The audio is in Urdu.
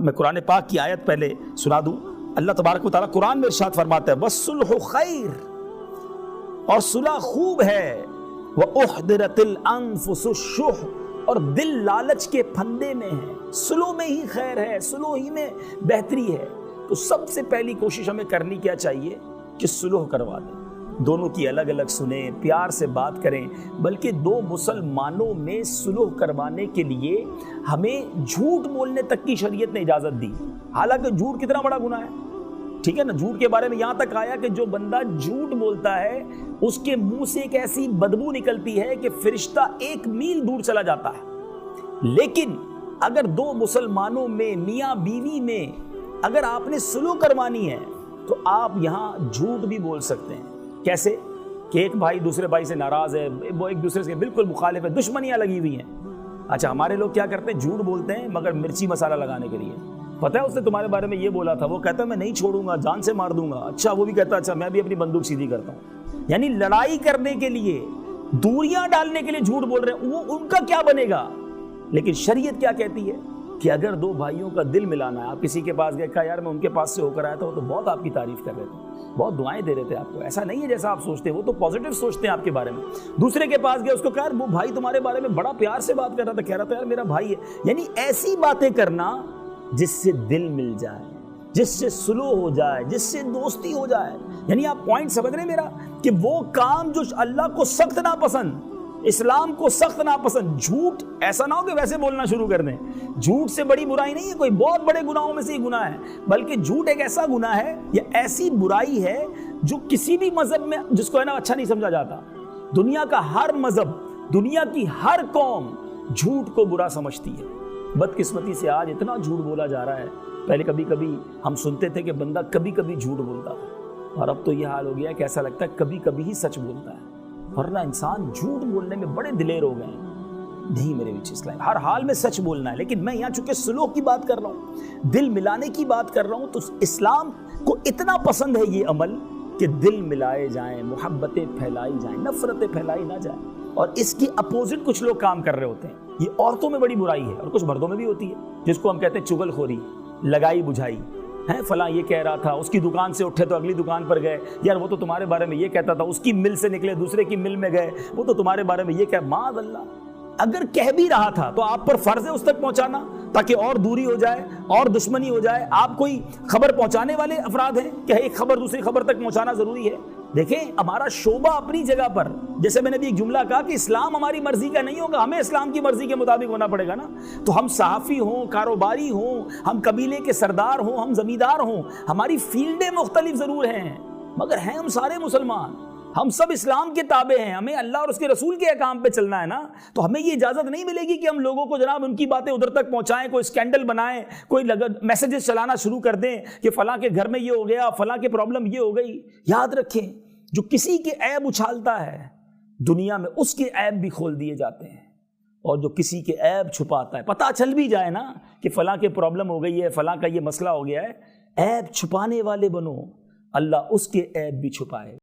میں قرآن پاک کی آیت پہلے سنا دوں. اللہ تبارک و تعالیٰ قرآن میں ارشاد فرماتا ہے وَالصُّلْحُ خَيْرٌ، اور صلح خوب ہے، وَأُحْضِرَتِ الْأَنفُسُ الشُّحَّ، اور دل لالچ کے پھندے میں ہے. سلو میں ہی خیر ہے، سلو ہی میں بہتری ہے. تو سب سے پہلی کوشش ہمیں کرنی کیا چاہیے کہ سلوح کروا دیں، دونوں کی الگ الگ سنیں، پیار سے بات کریں. بلکہ دو مسلمانوں میں سلوح کروانے کے لیے ہمیں جھوٹ بولنے تک کی شریعت نے اجازت دی. حالانکہ جھوٹ کتنا بڑا گناہ ہے، ٹھیک ہے نا. جھوٹ کے بارے میں یہاں تک آیا کہ جو بندہ جھوٹ بولتا ہے اس کے منہ سے ایک ایسی بدبو نکلتی ہے کہ فرشتہ 1 میل دور چلا جاتا ہے. لیکن اگر دو مسلمانوں میں، میاں بیوی میں اگر آپ نے سلوح کروانی ہے تو آپ یہاں جھوٹ بھی بول سکتے ہیں. کیسے کہ ایک بھائی دوسرے بھائی سے ناراض ہے، وہ ایک دوسرے سے بالکل مخالف ہے، دشمنیاں لگی ہوئی ہیں. اچھا ہمارے لوگ کیا کرتے ہیں، جھوٹ بولتے ہیں مگر مرچی مسالہ لگانے کے لیے. پتہ ہے اس نے تمہارے بارے میں یہ بولا تھا، وہ کہتا ہے میں نہیں چھوڑوں گا، جان سے مار دوں گا. اچھا وہ بھی کہتا ہے اچھا میں بھی اپنی بندوق سیدھی کرتا ہوں. یعنی لڑائی کرنے کے لیے، دوریاں ڈالنے کے لیے جھوٹ بول رہے ہیں. وہ ان کا کیا بنے گا؟ لیکن شریعت کیا کہتی ہے کہ اگر دو بھائیوں کا دل ملانا ہے، آپ کسی کے پاس گئے، کہا یار میں ان کے پاس سے ہو کر آیا تھا، وہ تو بہت آپ کی تعریف کر رہے تھے، بہت دعائیں دے رہے تھے آپ کو. ایسا نہیں ہے جیسا آپ سوچتے ہیں، وہ تو پازیٹیو سوچتے ہیں آپ کے بارے میں. دوسرے کے پاس گئے، اس کو کہا وہ بھائی تمہارے بارے میں بڑا پیار سے بات کر رہا تھا، کہہ رہا تھا یار میرا بھائی ہے. یعنی ایسی باتیں کرنا جس سے دل مل جائے، جس سے سلوح ہو جائے، جس سے دوستی ہو جائے. یعنی آپ پوائنٹ سمجھ رہے ہیں میرا، کہ وہ کام جو اللہ کو سخت ناپسند، اسلام کو سخت ناپسند. جھوٹ ایسا نہ ہو کہ ویسے بولنا شروع کر دیں. جھوٹ سے بڑی برائی نہیں ہے کوئی، بہت بڑے گناہوں میں سے ہی گناہ ہے. بلکہ جھوٹ ایک ایسا گناہ ہے یا ایسی برائی ہے جو کسی بھی مذہب میں جس کو ہے نا اچھا نہیں سمجھا جاتا. دنیا کا ہر مذہب، دنیا کی ہر قوم جھوٹ کو برا سمجھتی ہے. بدقسمتی سے آج اتنا جھوٹ بولا جا رہا ہے. پہلے کبھی کبھی ہم سنتے تھے کہ بندہ کبھی کبھی جھوٹ بولتا تھا، اور اب تو یہ حال ہو گیا کہ ایسا لگتا ہے کبھی کبھی ہی سچ بولتا ہے. ورنہ انسان جھوٹ بولنے میں بڑے دلیر ہو گئے ہیں. نہیں میرے بیچ اسلام ہر حال میں سچ بولنا ہے. لیکن میں یہاں چونکہ سلوح کی بات کر رہا ہوں، دل ملانے کی بات کر رہا ہوں، تو اسلام کو اتنا پسند ہے یہ عمل کہ دل ملائے جائیں، محبتیں پھیلائی جائیں، نفرتیں پھیلائی نہ جائیں. اور اس کی اپوزٹ کچھ لوگ کام کر رہے ہوتے ہیں. یہ عورتوں میں بڑی برائی ہے اور کچھ مردوں میں بھی ہوتی ہے، جس کو ہم کہتے ہیں چغل خوری، لگائی بجھائی. فلاں یہ کہہ رہا تھا، اس کی دکان سے اٹھے تو اگلی دکان پر گئے، یار وہ تو تمہارے بارے میں یہ کہتا تھا. اس کی مل سے نکلے دوسرے کی مل میں گئے، وہ تو تمہارے بارے میں یہ کہہ. معاذ اللہ، اگر کہہ بھی رہا تھا تو آپ پر فرض ہے اس تک پہنچانا تاکہ اور دوری ہو جائے اور دشمنی ہو جائے. آپ کوئی خبر پہنچانے والے افراد ہیں کہ ایک خبر دوسری خبر تک پہنچانا ضروری ہے. دیکھیں ہمارا شعبہ اپنی جگہ پر، جیسے میں نے بھی ایک جملہ کہا کہ اسلام ہماری مرضی کا نہیں ہوگا، ہمیں اسلام کی مرضی کے مطابق ہونا پڑے گا نا. تو ہم صحافی ہوں، کاروباری ہوں، ہم قبیلے کے سردار ہوں، ہم زمیندار ہوں، ہماری فیلڈیں مختلف ضرور ہیں مگر ہیں ہم سارے مسلمان. ہم سب اسلام کے تابع ہیں، ہمیں اللہ اور اس کے رسول کے احکام پہ چلنا ہے نا. تو ہمیں یہ اجازت نہیں ملے گی کہ ہم لوگوں کو جناب ان کی باتیں ادھر تک پہنچائیں، کوئی اسکینڈل بنائیں، کوئی میسیجز چلانا شروع کر دیں کہ فلاں کے گھر میں یہ ہو گیا، فلاں کے پرابلم یہ ہو گئی. یاد رکھیں جو کسی کے عیب اچھالتا ہے دنیا میں اس کے عیب بھی کھول دیے جاتے ہیں، اور جو کسی کے عیب چھپاتا ہے، پتہ چل بھی جائے نا کہ فلاں کے پرابلم ہو گئی ہے، فلاں کا یہ مسئلہ ہو گیا ہے، عیب چھپانے والے بنو، اللہ اس کے عیب بھی چھپائے.